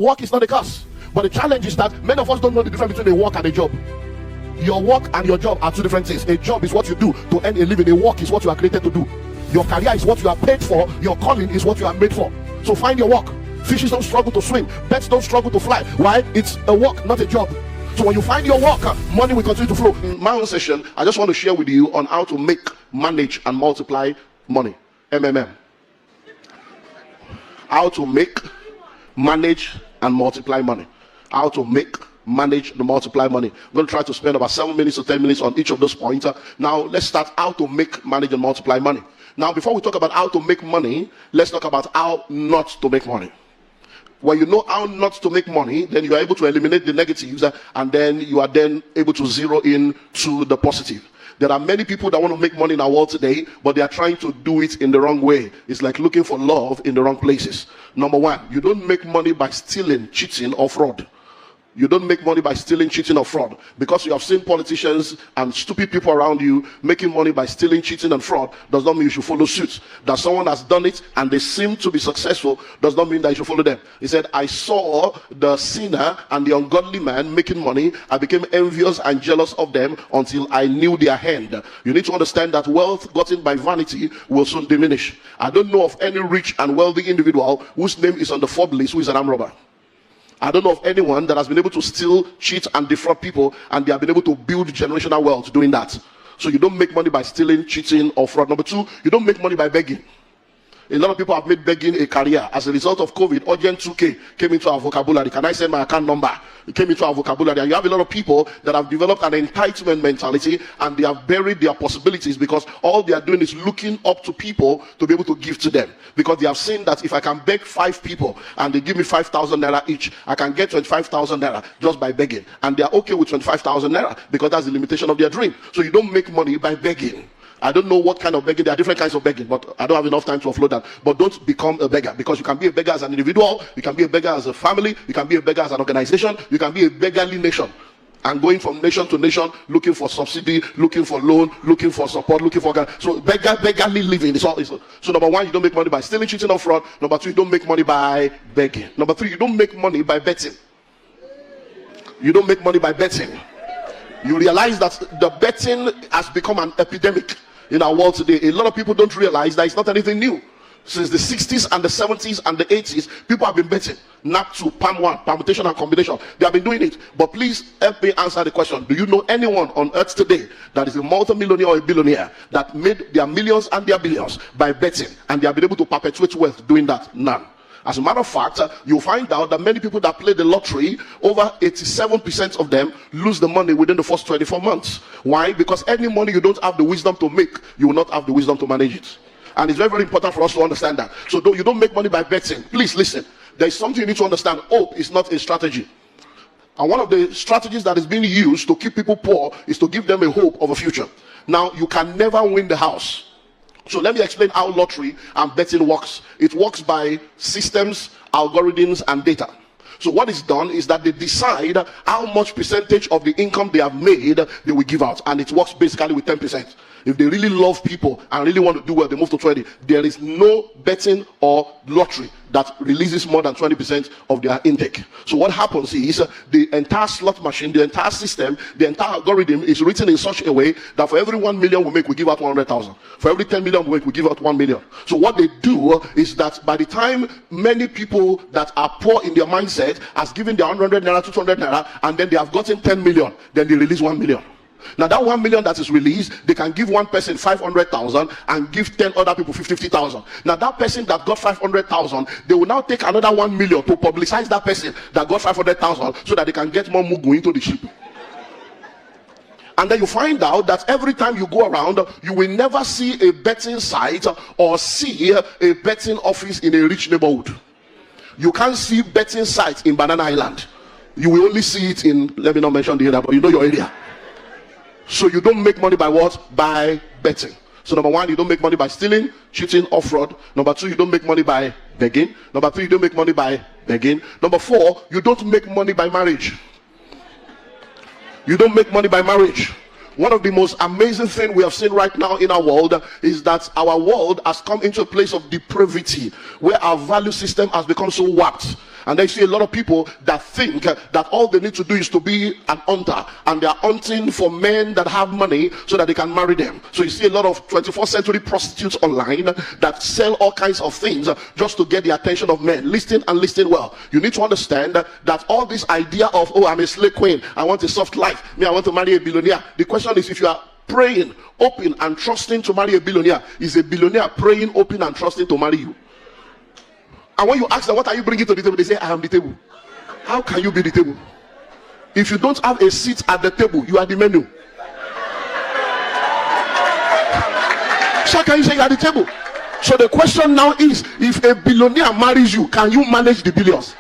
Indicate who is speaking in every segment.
Speaker 1: Work is not a curse. But the challenge is that many of us don't know the difference between a work and a job. Your work and your job are two different things. A job is what you do to earn a living. A work is what you are created to do. Your career is what you are paid for. Your calling is what you are made for. So find your work. Fishes don't struggle to swim. Birds don't struggle to fly. Why? It's a work, not a job. So when you find your work, money will continue to flow. In my own session, I just want to share with you on how to make, manage, and multiply money. MMM. How to make, manage, and multiply money. How to make, manage, and multiply money. I'm going to try to spend about 7 minutes to 10 minutes on each of those points. Now, let's start how to make, manage, and multiply money. Now, before we talk about how to make money, let's talk about how not to make money. When you know how not to make money, then you are able to eliminate the negatives, and then you are then able to zero in to the positive. There are many people that want to make money in our world today, but they are trying to do it in the wrong way. It's like looking for love in the wrong places. Number one, you don't make money by stealing, cheating, or fraud. You don't make money by stealing, cheating, or fraud. Because you have seen politicians and stupid people around you making money by stealing, cheating, and fraud does not mean you should follow suit. That someone has done it and they seem to be successful does not mean that you should follow them. He said, I saw the sinner and the ungodly man making money. I became envious and jealous of them until I knew their hand. You need to understand that wealth gotten by vanity will soon diminish. I don't know of any rich and wealthy individual whose name is on the Forbes list who is an armed robber. I don't know of anyone that has been able to steal, cheat, and defraud people, and they have been able to build generational wealth doing that. So you don't make money by stealing, cheating, or fraud. Number two, you don't make money by begging. A lot of people have made begging a career. As a result of COVID, urgent 2K came into our vocabulary. Can I send my account number? It came into our vocabulary. And you have a lot of people that have developed an entitlement mentality, and they have buried their possibilities because all they are doing is looking up to people to be able to give to them. Because they have seen that if I can beg 5 people and they give me 5,000 naira each, I can get 25,000 naira just by begging. And they are okay with 25,000 naira because that's the limitation of their dream. So you don't make money by begging. I don't know what kind of begging. There are different kinds of begging, but I don't have enough time to offload that. But don't become a beggar, because you can be a beggar as an individual, you can be a beggar as a family, you can be a beggar as an organization, you can be a beggarly nation. And going from nation to nation, looking for subsidy, looking for loan, looking for support, looking for... So beggarly living is all. So number one, you don't make money by stealing, cheating, or fraud. Number two, you don't make money by begging. Number three, you don't make money by betting. You don't make money by betting. You realize that the betting has become an epidemic in our world today. A lot of people don't realize that it's not anything new. Since the 60s and the 70s and the 80s, people have been betting. Not to palm one, permutation and combination. They have been doing it. But please help me answer the question. Do you know anyone on earth today that is a multi-millionaire or a billionaire that made their millions and their billions by betting, and they have been able to perpetuate wealth doing that? None. As a matter of fact, you'll find out that many people that play the lottery, over 87% of them lose the money within the first 24 months. Why? Because any money you don't have the wisdom to make, you will not have the wisdom to manage it. And it's very, very important for us to understand that. So you don't make money by betting. Please listen. There's something you need to understand. Hope is not a strategy. And one of the strategies that is being used to keep people poor is to give them a hope of a future. Now, you can never win the house. So let me explain how lottery and betting works. It works by systems, algorithms, and data. So what is done is that they decide how much percentage of the income they have made they will give out. And it works basically with 10%. If they really love people and really want to do well, they move to 20. There is no betting or lottery that releases more than 20% of their intake. So what happens is the entire slot machine, the entire system, the entire algorithm is written in such a way that for every 1 million we make, we give out 100,000. For every 10 million we make, we give out 1 million. So what they do is that by the time many people that are poor in their mindset has given their 100 naira, 200 naira, and then they have gotten 10 million, then they release 1 million. Now that 1 million that is released, they can give one person 500,000 and give 10 other people 50,000. Now that person that got 500,000, they will now take another 1 million to publicize that person that got 500,000 so that they can get more mugu into the ship. And then you find out that every time you go around, you will never see a betting site or see a betting office in a rich neighborhood. You can't see betting sites in Banana Island. You will only see it in, let me not mention the area, but you know your area. So you don't make money by what? By betting. So number one, you don't make money by stealing, cheating, or fraud. Number two, you don't make money by begging. Number three, you don't make money by begging. Number four, you don't make money by marriage. You don't make money by marriage. One of the most amazing things we have seen right now in our world is that our world has come into a place of depravity where our value system has become so warped. And they see a lot of people that think that all they need to do is to be an hunter, and they are hunting for men that have money so that they can marry them. So you see a lot of 21st century prostitutes online that sell all kinds of things just to get the attention of men. Listen and listen well. You need to understand that all this idea of, oh, I'm a slave queen, I want a soft life, me, I want to marry a billionaire. The question is, if you are praying, open and trusting to marry a billionaire, is a billionaire praying, open and trusting to marry you? And when you ask them, what are you bringing to the table? They say, I am the table. How can you be the table? If you don't have a seat at the table, you are the menu. So can you say you are the table? So the question now is, if a billionaire marries you, can you manage the billions?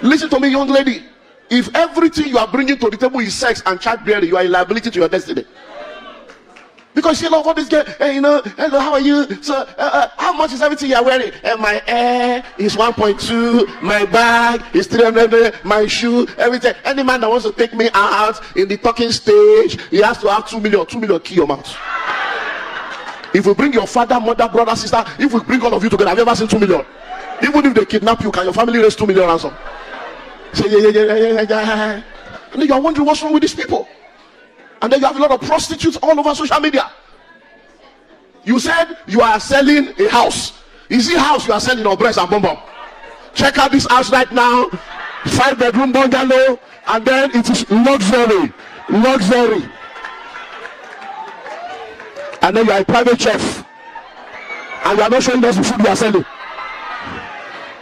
Speaker 1: Listen to me, young lady. If everything you are bringing to the table is sex and childbearing, you are a liability to your destiny. Because you know what this girl, hey, you know, hello, how are you? So, how much is everything you are wearing? My hair is 1.2, my bag is 300, my shoe, everything. Any man that wants to take me out in the talking stage, he has to have 2 million key your mouth. If we bring your father, mother, brother, sister, if we bring all of you together, have you ever seen 2 million? Even if they kidnap you, can your family raise 2 million ransom? Say, yeah. And then you are wondering what's wrong with these people. And then you have a lot of prostitutes all over social media. You said you are selling a house. Is it house you are selling or breast and bum? Check out this house right now. 5-bedroom bungalow. And then it is luxury. And then you are a private chef. And you are not showing us the food you are selling.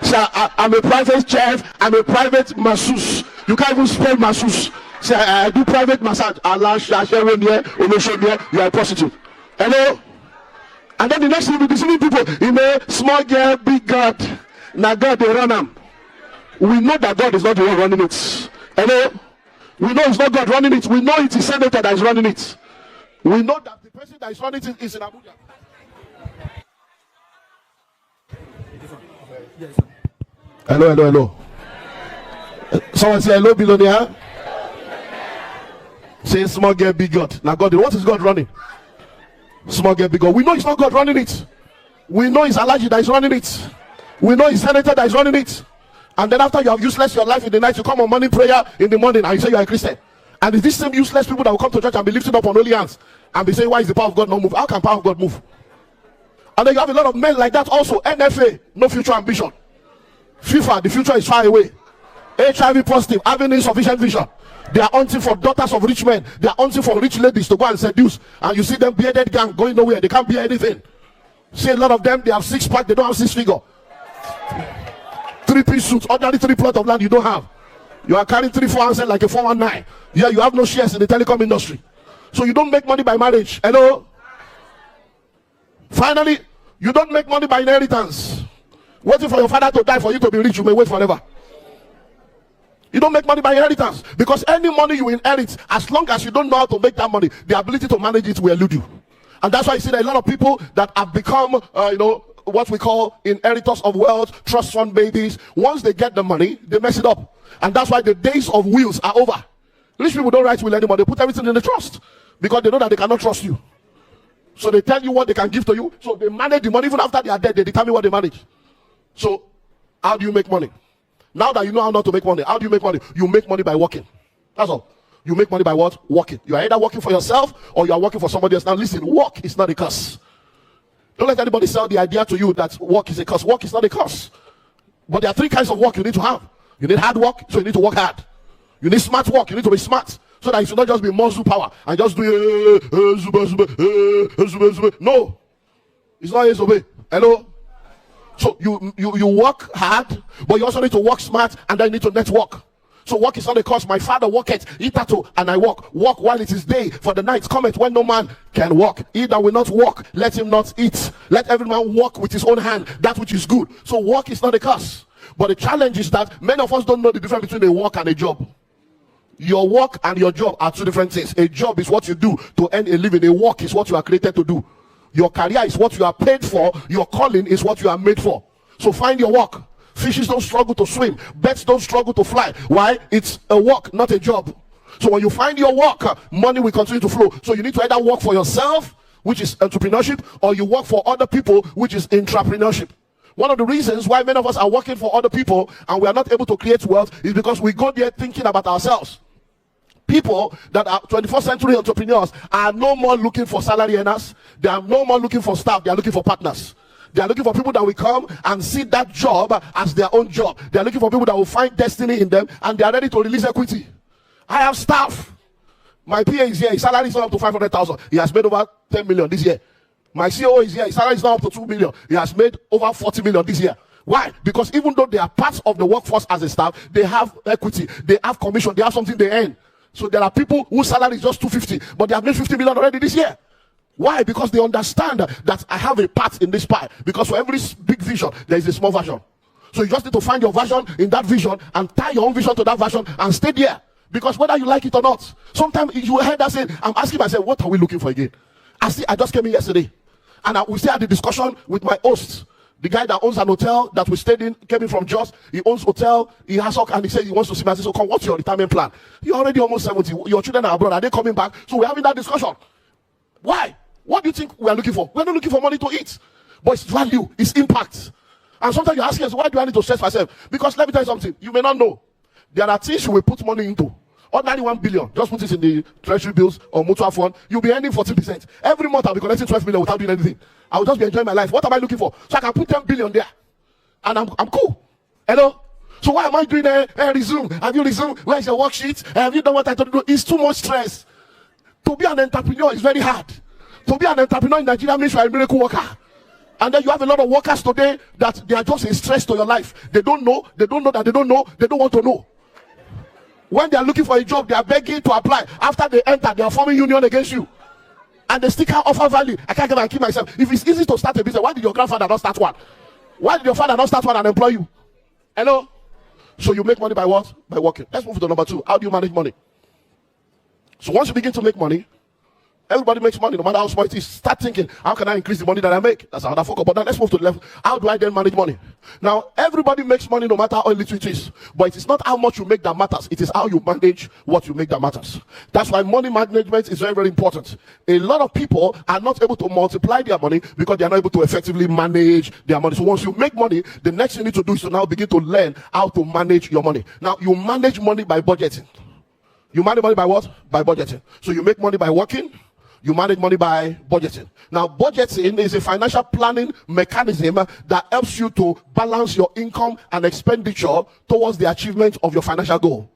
Speaker 1: So I'm a private chef. I'm a private masseuse. You can't even spell masseuse. Say, I do private massage. You are a prostitute. Hello? And then the next thing you'll be deceiving people. You know, small girl, big God. Now God, they run them. We know that God is not the one running it. Hello? We know it's not God running it. We know it is senator that is running it. We know that the person that is running it is in Abuja. Hello. Someone say hello, billionaire. Say small girl, big God. Now God, what is God running? Small girl, big God. We know it's not God running it. We know it's Alaji that is running it. We know it's senator that is running it. And then after you have useless your life in the night, you come on morning prayer in the morning and you say you are a Christian. And it's these same useless people that will come to church and be lifted up on holy hands and be saying, why is the power of God not move? How can power of God move? And then you have a lot of men like that also. NFA, no future ambition. FIFA, the future is far away. HIV positive, having insufficient vision. They are hunting for daughters of rich men. They are hunting for rich ladies to go and seduce. And you see them bearded gang going nowhere. They can't bear anything. See a lot of them, they have 6-pack, they don't have 6-figure. 3-piece suits, ordinary 3 plot of land you don't have. You are carrying 3-4 handset like a 419. Yeah, you have no shares in the telecom industry. So you don't make money by marriage. Hello? Finally, you don't make money by inheritance. Waiting for your father to die for you to be rich, you may wait forever. You don't make money by inheritance, because any money you inherit, as long as you don't know how to make that money, the ability to manage it will elude you. And that's why you see that a lot of people that have become, what we call inheritors of wealth, trust fund babies, once they get the money, they mess it up. And that's why the days of wills are over. Rich people don't write will anymore. They put everything in the trust because they know that they cannot trust you. So they tell you what they can give to you. So they manage the money. Even after they are dead, they determine what they manage. So how do you make money? Now that you know how not to make money, how do you make money? You make money by working. That's all. You make money by what? Working. You are either working for yourself or you are working for somebody else. Now listen, work is not a curse. Don't let anybody sell the idea to you that work is a curse. Work is not a curse. But there are 3 kinds of work you need to have. You need hard work, so you need to work hard. You need smart work, you need to be smart. So that you should not just be muscle power and just do no. It's not a hello? So you work hard, but you also need to work smart, and then you need to network. So work is not a cause. My father worketh, hitherto, and I walk. Walk while it is day, for the night cometh when no man can walk. He that will not walk, let him not eat. Let every man walk with his own hand, that which is good. So work is not a curse. But the challenge is that many of us don't know the difference between a work and a job. Your work and your job are 2 different things. A job is what you do to earn a living. A work is what you are created to do. Your career is what you are paid for. Your calling is what you are made for. So find your work. Fishes don't struggle to swim. Birds don't struggle to fly. Why? It's a work, not a job. So when you find your work, money will continue to flow. So you need to either work for yourself, which is entrepreneurship, or you work for other people, which is intrapreneurship. One of the reasons why many of us are working for other people and we are not able to create wealth is because we go there thinking about ourselves. People that are 21st century entrepreneurs are no more looking for salary earners. They are no more looking for staff. They are looking for partners. They are looking for people that will come and see that job as their own job. They are looking for people that will find destiny in them, and they are ready to release equity. I have staff. My PA is here. His salary is not up to 500,000. He has made over 10 million this year. My COO is here. His salary is not up to 2 million. He has made over 40 million this year. Why? Because even though they are parts of the workforce as a staff, they have equity, they have commission, they have something they earn. So there are people whose salary is just 250, but they have made 50 million already this year. Why? Because they understand that I have a part in this pie. Because for every big vision, there is a small version. So you just need to find your version in that vision and tie your own vision to that version and stay there. Because whether you like it or not, sometimes you will hear that saying, I'm asking myself, what are we looking for again? I just came in yesterday. And we still had the discussion with my host. The guy that owns an hotel that we stayed in, came in from Jos. He owns hotel. He has all, and he said he wants to see me. I said, so come, what's your retirement plan? You're already almost 70. Your children are abroad. Are they coming back? So we're having that discussion. Why? What do you think we are looking for? We're not looking for money to eat. But it's value. It's impact. And sometimes you ask yourself, why do I need to stress myself? Because let me tell you something. You may not know. There are things you will put money into. Ordinary 1 billion. Just put it in the treasury bills or mutual fund. You'll be earning 14%. Every month I'll be collecting 12 million without doing anything. I will just be enjoying my life. What am I looking for? So I can put 10 billion there. And I'm cool. Hello? So why am I doing a resume? Have you resumed? Where's your worksheet? Have you done what I told you to do? It's too much stress. To be an entrepreneur is very hard. To be an entrepreneur in Nigeria means you are a miracle worker. And then you have a lot of workers today that they are just a stress to your life. They don't know that they don't know, they don't want to know. When they are looking for a job, they are begging to apply. After they enter, they are forming union against you. And they still can't offer value. I can't come and keep myself. If it's easy to start a business, why did your grandfather not start one? Why did your father not start one and employ you? Hello? So you make money by what? By working. Let's move to number 2. How do you manage money? So once you begin to make money, everybody makes money, no matter how small it is. Start thinking, how can I increase the money that I make? That's another focus. But now let's move to the level. How do I then manage money? Now, everybody makes money no matter how little it is. But it is not how much you make that matters. It is how you manage what you make that matters. That's why money management is very, very important. A lot of people are not able to multiply their money because they are not able to effectively manage their money. So once you make money, the next thing you need to do is to now begin to learn how to manage your money. Now, you manage money by budgeting. You manage money by what? By budgeting. So you make money by working. You manage money by budgeting. Now, budgeting is a financial planning mechanism that helps you to balance your income and expenditure towards the achievement of your financial goal.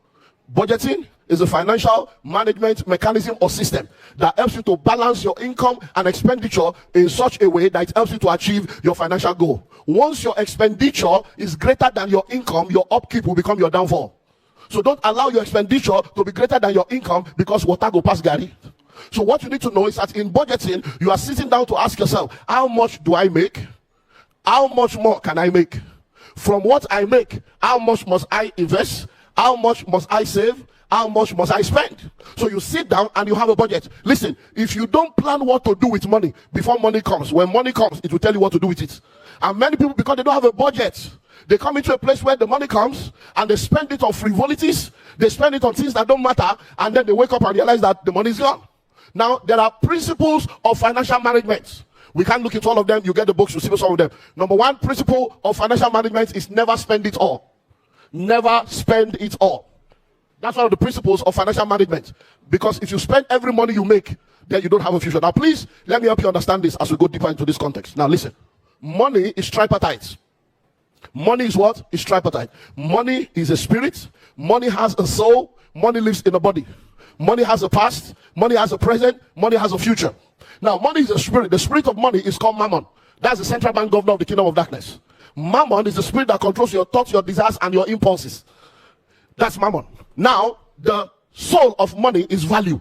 Speaker 1: Budgeting is a financial management mechanism or system that helps you to balance your income and expenditure in such a way that it helps you to achieve your financial goal. Once your expenditure is greater than your income, your upkeep will become your downfall. So don't allow your expenditure to be greater than your income because water go past Gary. So what you need to know is that in budgeting, you are sitting down to ask yourself, how much do I make? How much more can I make? From what I make, how much must I invest? How much must I save? How much must I spend? So you sit down and you have a budget. Listen, if you don't plan what to do with money before money comes, when money comes, it will tell you what to do with it. And many people, because they don't have a budget, they come into a place where the money comes and they spend it on frivolities, they spend it on things that don't matter, and then they wake up and realize that the money is gone. Now, there are principles of financial management. We can't look into all of them. You get the books, you see some of them. Number 1 principle of financial management is never spend it all. Never spend it all. That's one of the principles of financial management. Because if you spend every money you make, then you don't have a future. Now, please, let me help you understand this as we go deeper into this context. Now, listen. Money is tripartite. Money is what? It's tripartite. Money is a spirit. Money has a soul. Money lives in a body. Money has a past, money has a present, money has a future. Now, money is a spirit. The spirit of money is called Mammon. That's the central bank governor of the kingdom of darkness. Mammon is the spirit that controls your thoughts, your desires, and your impulses. That's Mammon. Now, the soul of money is value.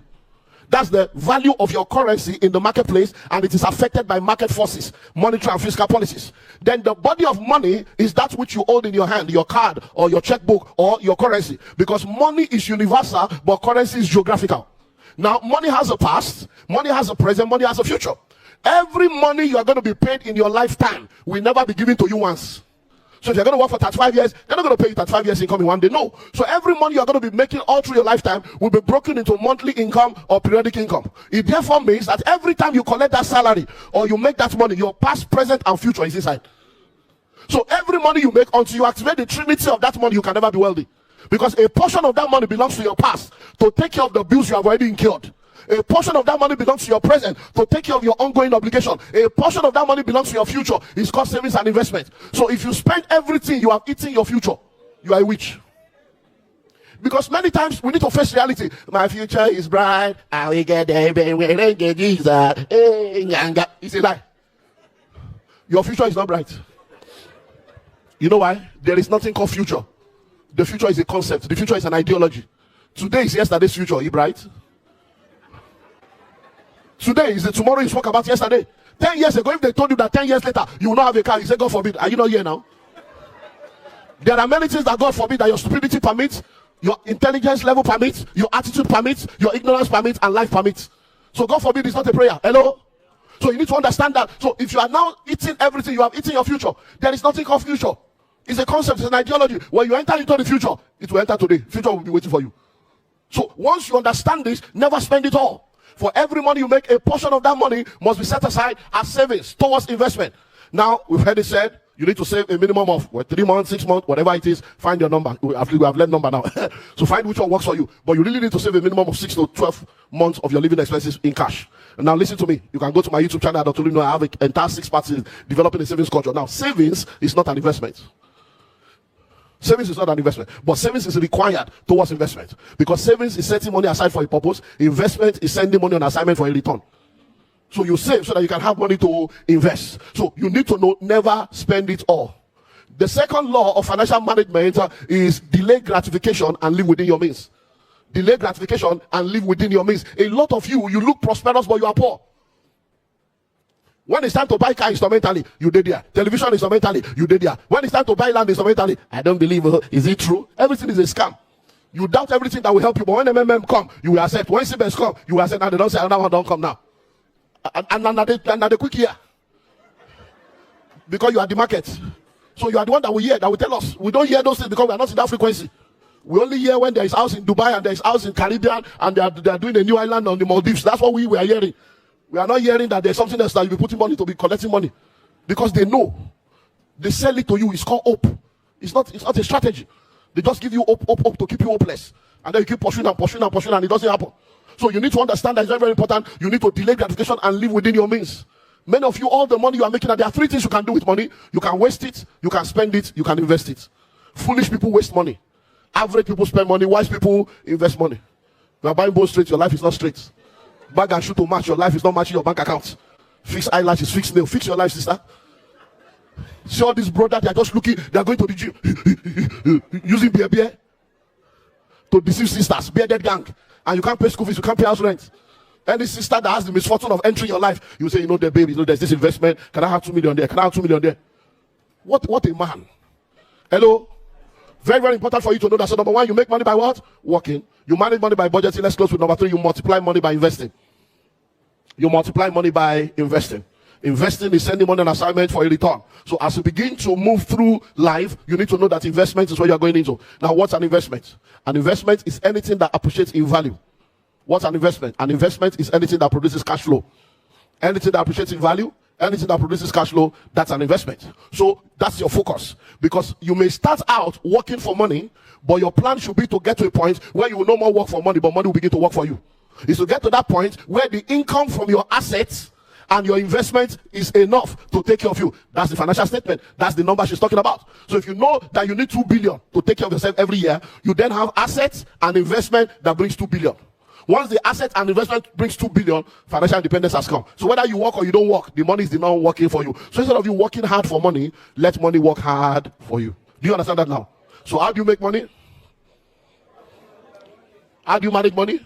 Speaker 1: That's the value of your currency in the marketplace, and it is affected by market forces, monetary and fiscal policies. Then the body of money is that which you hold in your hand, your card or your checkbook or your currency. Because money is universal, but currency is geographical. Now, money has a past, money has a present, money has a future. Every money you are going to be paid in your lifetime will never be given to you once. So if you're going to work for 35 years, they're not going to pay you 35 years income in one day. No. So every money you're going to be making all through your lifetime will be broken into monthly income or periodic income. It therefore means that every time you collect that salary or you make that money, your past, present, and future is inside. So every money you make, until you activate the trinity of that money, you can never be wealthy. Because a portion of that money belongs to your past to take care of the bills you have already incurred. A portion of that money belongs to your present to take care of your ongoing obligation. A portion of that money belongs to your future. It's called savings and investment. So if you spend everything, you have eaten your future. You are a witch. Because many times we need to face reality. My future is bright. I will get there when I get Jesus. It's a lie. Your future is not bright. You know why? There is nothing called future. The future is a concept. The future is an ideology. Today is yesterday's future. Are you bright? Today is the tomorrow you spoke about yesterday. 10 years ago, if they told you that 10 years later you will not have a car, you say, God forbid. Are you not here now? There are many things that God forbid that your stupidity permits, your intelligence level permits, your attitude permits, your ignorance permits, and life permits. So God forbid is not a prayer. Hello? So you need to understand that. So if you are now eating everything, you have eaten your future. There is nothing called future. It's a concept, it's an ideology. When you enter into the future, it will enter today. Future will be waiting for you. So once you understand this, never spend it all. For every money you make, a portion of that money must be set aside as savings towards investment. Now, we've heard it said, you need to save a minimum of 3 months, 6 months, whatever it is. Find your number. We have learned number now. So find which one works for you. But you really need to save a minimum of 6 to 12 months of your living expenses in cash. And now listen to me. You can go to my YouTube channel, Dr. Olumide. I have an entire 6 parts in developing a savings culture. Now, savings is not an investment. Savings is not an investment, but savings is required towards investment. Because savings is setting money aside for a purpose. Investment is sending money on assignment for a return. So you save so that you can have money to invest. So you need to know, never spend it all. The second law of financial management is delay gratification and live within your means. Delay gratification and live within your means. A lot of you look prosperous, but you are poor. When it's time to buy car instrumentally, you did there. Television instrumentally, you did there. When it's time to buy land instrumentally, I don't believe, is it true? Everything is a scam. You doubt everything that will help you, but when MMM come, you will accept. When CBS come, you will accept. Now they don't say another one don't come now. And they quick here. Because you are the market. So you are the one that will hear, that will tell us. We don't hear those things because we are not in that frequency. We only hear when there is house in Dubai and there is house in Caribbean and they are doing a new island on the Maldives. That's what we are hearing. We are not hearing that there's something else that you'll be putting money to be collecting money. Because they know. They sell it to you. It's called hope. It's not a strategy. They just give you hope to keep you hopeless. And then you keep pursuing and it doesn't happen. So you need to understand that it's very, very important. You need to delay gratification and live within your means. Many of you, all the money you are making, there are 3 things you can do with money. You can waste it, you can spend it, you can invest it. Foolish people waste money. Average people spend money. Wise people invest money. You are buying both straight, your life is not straight. Bag and shoe to match, your life is not matching your bank account. Fix eyelashes, fix nail, fix your life, sister. See all these brothers, they are just looking, they are going to the gym using beer to deceive sisters, bearded gang. And you can't pay school fees, you can't pay house rent. Any sister that has the misfortune of entering your life, you say, you know, the baby, you know, there's this investment. Can I have 2 million there? Can I have 2 million there? What a man. Hello? Very, very important for you to know that. So number 1, you make money by what? Working. You manage money by budgeting. Let's close with number 3. You multiply money by investing. You multiply money by investing. Investing is sending money on assignment for a return. So as you begin to move through life, you need to know that investment is what you are going into. Now, what's an investment? An investment is anything that appreciates in value. What's an investment? An investment is anything that produces cash flow. Anything that appreciates in value, anything that produces cash flow, that's an investment. So that's your focus. Because you may start out working for money, but your plan should be to get to a point where you will no more work for money, but money will begin to work for you. It's to get to that point where the income from your assets and your investment is enough to take care of you. That's the financial statement. That's the number she's talking about. So if you know that you need 2 billion to take care of yourself every year, you then have assets and investment that brings 2 billion. Once the asset and investment brings 2 billion, financial independence has come. So whether you work or you don't work, the money is not working for you. So instead of you working hard for money, let money work hard for you. Do you understand that now? So how do you make money? How do you manage money?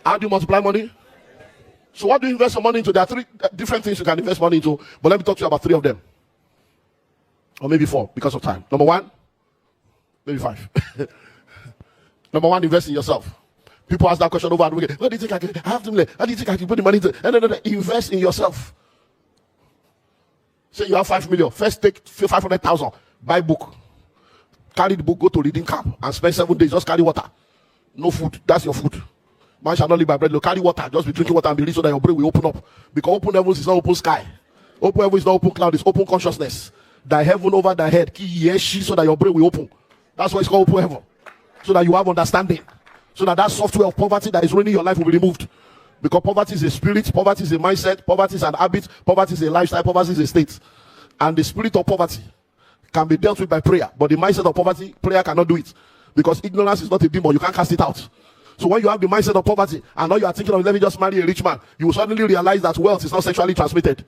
Speaker 1: How do you multiply money? So what do you invest your money into? There are 3 different things you can invest money into, but let me talk to you about 3 of them. Or maybe 4 because of time. Number 1, maybe 5. Number 1, invest in yourself. People ask that question over and over again. What do you think I can have them? How do you think I can put the money into? No. Invest in yourself. Say you have 5 million. First take 500,000. Buy book. Carry the book, go to reading camp and spend 7 days. Just carry water. No food. That's your food. Man shall not live by bread. Carry water. Just be drinking water and be rich so that your brain will open up. Because open heavens is not open sky. Open heavens is not open cloud. It's open consciousness. thy heaven over thy head, so that your brain will open. That's why it's called open heaven. So that you have understanding. So that software of poverty that is ruining your life will be removed. Because poverty is a spirit, poverty is a mindset, poverty is an habit, poverty is a lifestyle, poverty is a state. And the spirit of poverty can be dealt with by prayer. But the mindset of poverty, prayer cannot do it. Because ignorance is not a demon, you can't cast it out. So when you have the mindset of poverty, and now you are thinking of, let me just marry a rich man, you will suddenly realize that wealth is not sexually transmitted.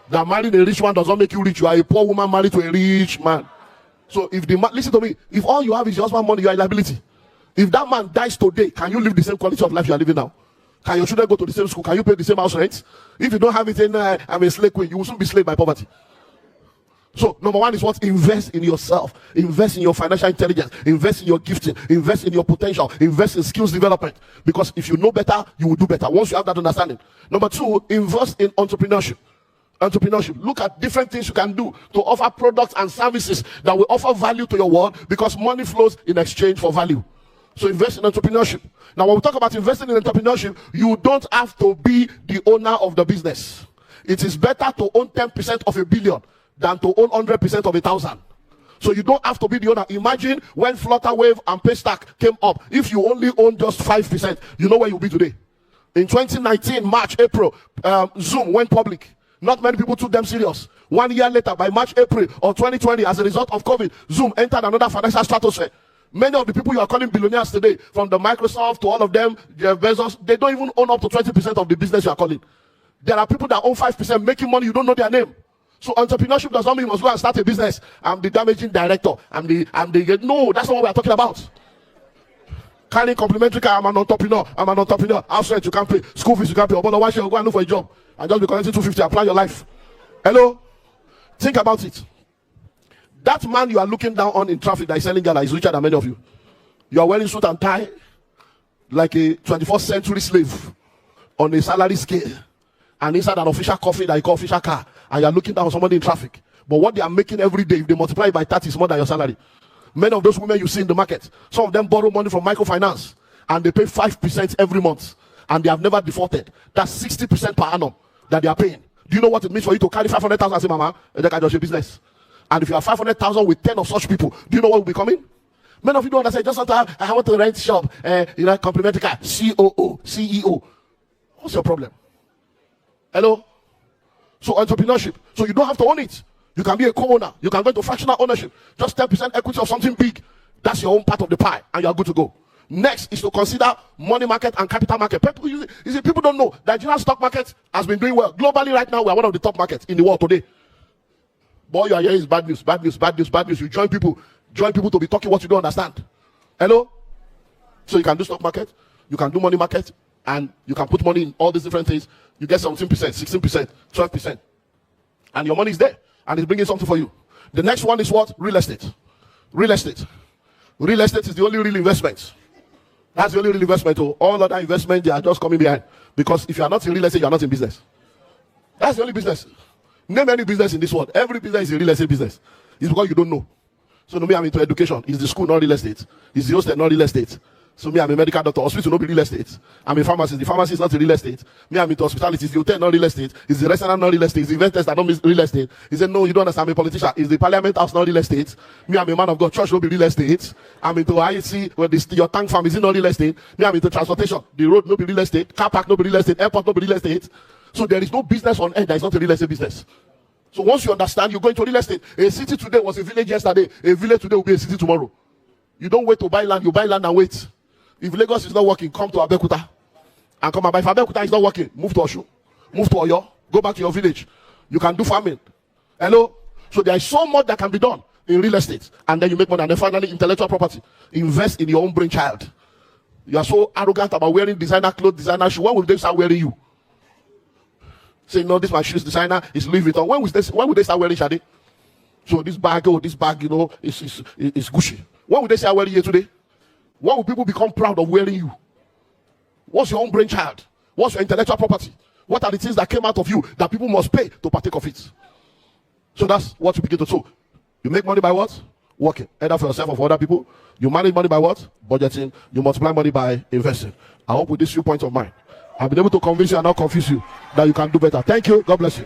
Speaker 1: That marrying a rich man does not make you rich. You are a poor woman married to a rich man. So if listen to me, if all you have is your husband's money, you are a liability. If that man dies today, can you live the same quality of life you are living now? Can your children go to the same school? Can you pay the same house rent? If you don't have it, I'm a slave queen, you will soon be slave by poverty. So number one is what? Invest in yourself. Invest in your financial intelligence. Invest in your gifting. Invest in your potential. Invest in skills development. Because if you know better, you will do better. Once you have that understanding. Number two, invest in entrepreneurship. Entrepreneurship. Look at different things you can do to offer products and services that will offer value to your world, because money flows in exchange for value. So invest in entrepreneurship. Now, when we talk about investing in entrepreneurship, you don't have to be the owner of the business. It is better to own 10% of a billion than to own 100% of 1,000. So you don't have to be the owner. Imagine when Flutterwave and Paystack came up. If you only own just 5%, you know where you'll be today. In 2019, March, April, Zoom went public. Not many people took them serious. 1 year later, by March, April of 2020, as a result of COVID, Zoom entered another financial stratosphere. Many of the people you are calling billionaires today, from the Microsoft to all of them, Jeff Bezos, they don't even own up to 20% of the business you are calling. There are people that own 5% making money, you don't know their name. So entrepreneurship does not mean you must go and start a business. I'm the damaging director. No, that's not what we are talking about. Carrying complimentary car, I'm an entrepreneur. House rent you can't pay, school fees you can't pay. But why should you go and look for a job and just be collecting 250 and plan your life? Hello? Think about it. That man you are looking down on in traffic that is selling gala is richer than many of you. You are wearing suit and tie like a 21st century slave on a salary scale, and inside an official coffee that you call official car, and you are looking down on somebody in traffic. But what they are making every day, if they multiply it by 30, is more than your salary. Many of those women you see in the market, some of them borrow money from microfinance, and they pay 5% every month, and they have never defaulted. That's 60% per annum that they are paying. Do you know what it means for you to carry 500,000 and say, Mama, they can just your business? And if you have 500,000 with 10 of such people, do you know what will be coming? Many of you don't understand. Just want to have, I want to rent shop, complimentary car, COO, CEO. What's your problem? Hello? So entrepreneurship. So you don't have to own it. You can be a co-owner. You can go into fractional ownership. Just 10% equity of something big. That's your own part of the pie, and you are good to go. Next is to consider money market and capital market. People don't know that the Nigerian stock market has been doing well. Globally right now, we are one of the top markets in the world today. But all you are hearing is bad news, bad news, bad news, bad news. You join people to be talking what you don't understand. Hello? So you can do stock market, you can do money market, and you can put money in all these different things. You get 17%, 16%, 12%. And your money is there, and it's bringing something for you. The next one is what? Real estate. Real estate. Real estate is the only real investment. That's the only real investment. All other investments, they are just coming behind. Because if you are not in real estate, you are not in business. That's the only business. Name any business in this world. Every business is a real estate business. It's because you don't know. So me, I'm into education. Is the school not real estate? Is the hostel not real estate? So me, I'm a medical doctor. Hospital not be real estate. I'm a pharmacist. The pharmacy is not real estate. Me, I'm into hospitality. Is the hotel not real estate? Is the restaurant not real estate? Is the event test that not real estate? He said, no, you don't understand. I'm a politician. Is the parliament house not real estate? Me, I'm a man of God. Church not be real estate. I'm into IEC. Where your tank farm is it not real estate? Me, I'm into transportation. The road not be real estate. Car park not be real estate. Airport not be real estate. So there is no business on earth that is not a real estate business. So once you understand, you go into real estate. A city today was a village yesterday. A village today will be a city tomorrow. You don't wait to buy land. You buy land and wait. If Lagos is not working, come to Abeokuta and come and buy. If Abeokuta is not working, move to Osun, move to Oyo, go back to your village. You can do farming. Hello? So there is so much that can be done in real estate. And then you make money. And then finally, intellectual property. Invest in your own brainchild. You are so arrogant about wearing designer clothes, designer shoes. When will they start wearing you? Say, no, this my shoes designer is Louis Vuitton. When will they start wearing Shade? So this bag, is Gucci. When will they start wearing you today? When will people become proud of wearing you? What's your own brainchild? What's your intellectual property? What are the things that came out of you that people must pay to partake of it? So that's what you begin to do. You make money by what? Working. Either for yourself or for other people. You manage money by what? Budgeting. You multiply money by investing. I hope with these few points of mine, I've been able to convince you and not confuse you that you can do better. Thank you. God bless you.